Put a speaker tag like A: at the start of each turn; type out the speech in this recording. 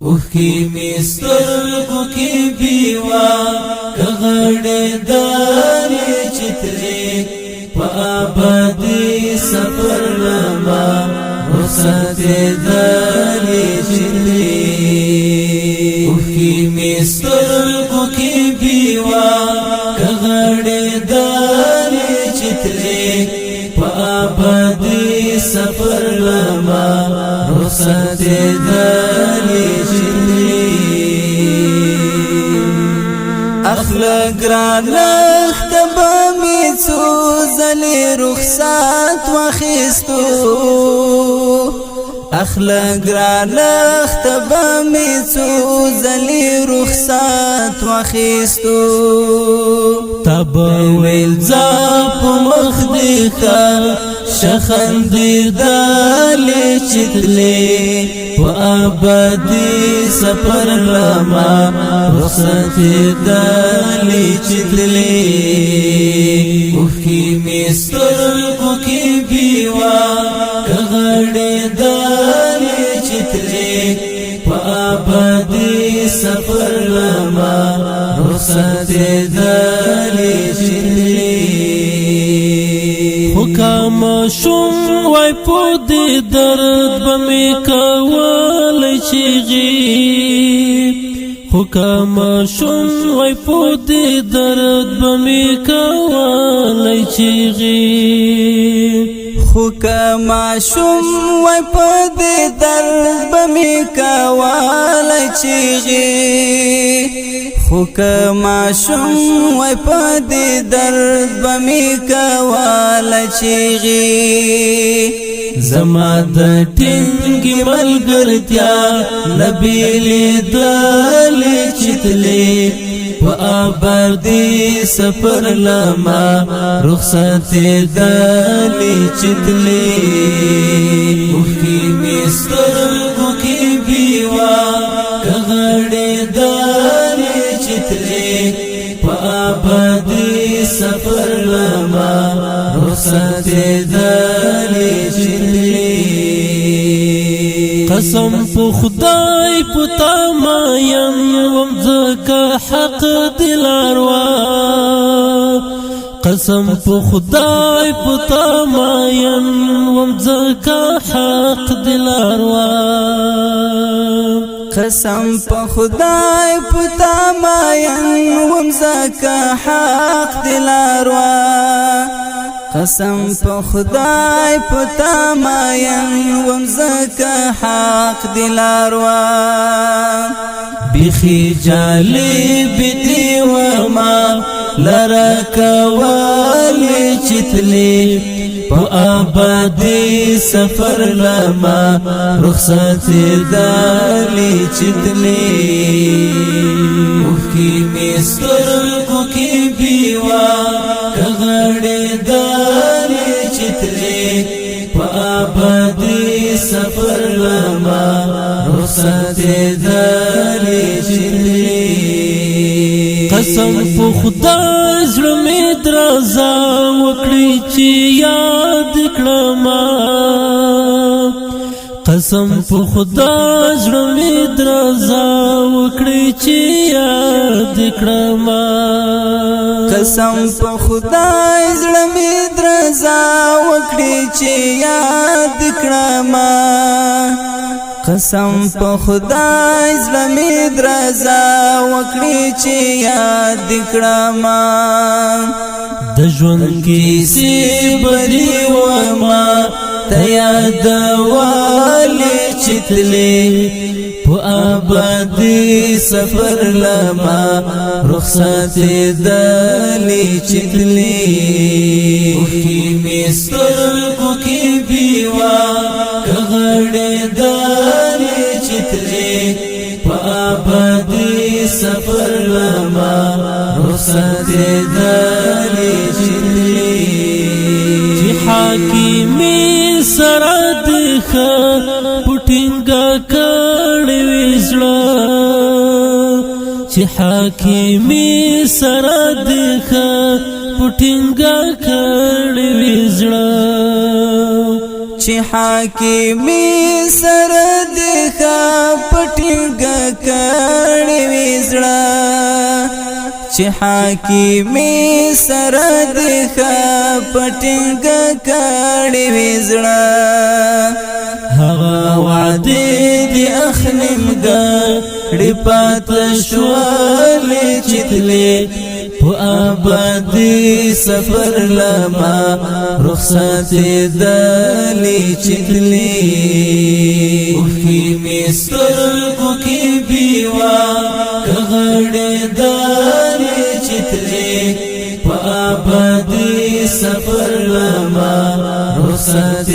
A: اوخی مسترگو کی بیوا کغڑی داری چتری پا آبادی سفر لما رخصت داری چتری اوخی مسترگو کی بیوا کغڑی داری چتری پا آبادی سفر لما رخصت داری اخلاق رانخ تبامی څو زلی رخصت واخیستو اخلاق رانخ تبامی څو زلی رخصت واخیستو تبویل زاپ مخدیخا شخندی دالی چتلی و آبادی سفر لما رخصت دالی چتلی اوخی مسترگو کی بیوا کغڑی دالی چتلی و آبادی سفر لما رخصت دالی چتلی حکام شم وای پودی درد بمی کول چیغی حکام شم وای پودی درد بمی کول چیغی حکام شم وای پودی درد بمی کول چیغی حکم شم وای پدی درد بمی کوال چیغی زما د ټینګي ملګرتیا نبیلی دل چتلی و آبادی سفر لما رخصت دل چتلی اوخی مسترگو کی بیوا کغڑی دل چتلی و آبادی سفر لما رخصت دل چتلی قسم په خدای پتا مایم ومزکا حق دل اروا قسم په خدای پتا مایم ومزکا حق دل اروا قسم په خدای پتا مایم ومزکا حق دل اروا قسم په خدای پتا مایم ومزکا حق دل اروا بخی جالی بدی وما لرک والی چتلی پا آبادی سفر لما رخصت دالی چتلی اوخی مسترگو کی بیوا کغڑی دالی چتلی پا آبادی سفر لما رخصت دالی چتلی قسم په خدای زړه می درزا وکړي چې یاد کړم قسم په خدای زړه می درزا وکړي چې یاد کړم قسم په خدای زړه می درزا وکړي چې یاد کړم قسم په خدای زړه می درزا وکړي چې یاد کړم د ژوند کیسې بری وما ته یادوالې چتلې په آبادي سفر لما رخصت دلې چتلې اوخی مسترګو کې بیوا کغړې دلې چتلې په آبادي سفر لما رخصت دلې چتلې چې حاکمي سرد خ پټینګه کړې وځړه چې حاکمي سرد خ پټینګه کړې وځړه چې حاکمي سره د پټنګ کړي وزړه چې حاکمي سره د پټنګ کړي وزړه هغه وعده دی اخلم ګړې پاتې شول چتلې په آبادی سفر لما رخصت دلی چتلې اوخی مسترګو کې بیوا کغړې دلی چتلې په آبادی سفر لما رخصت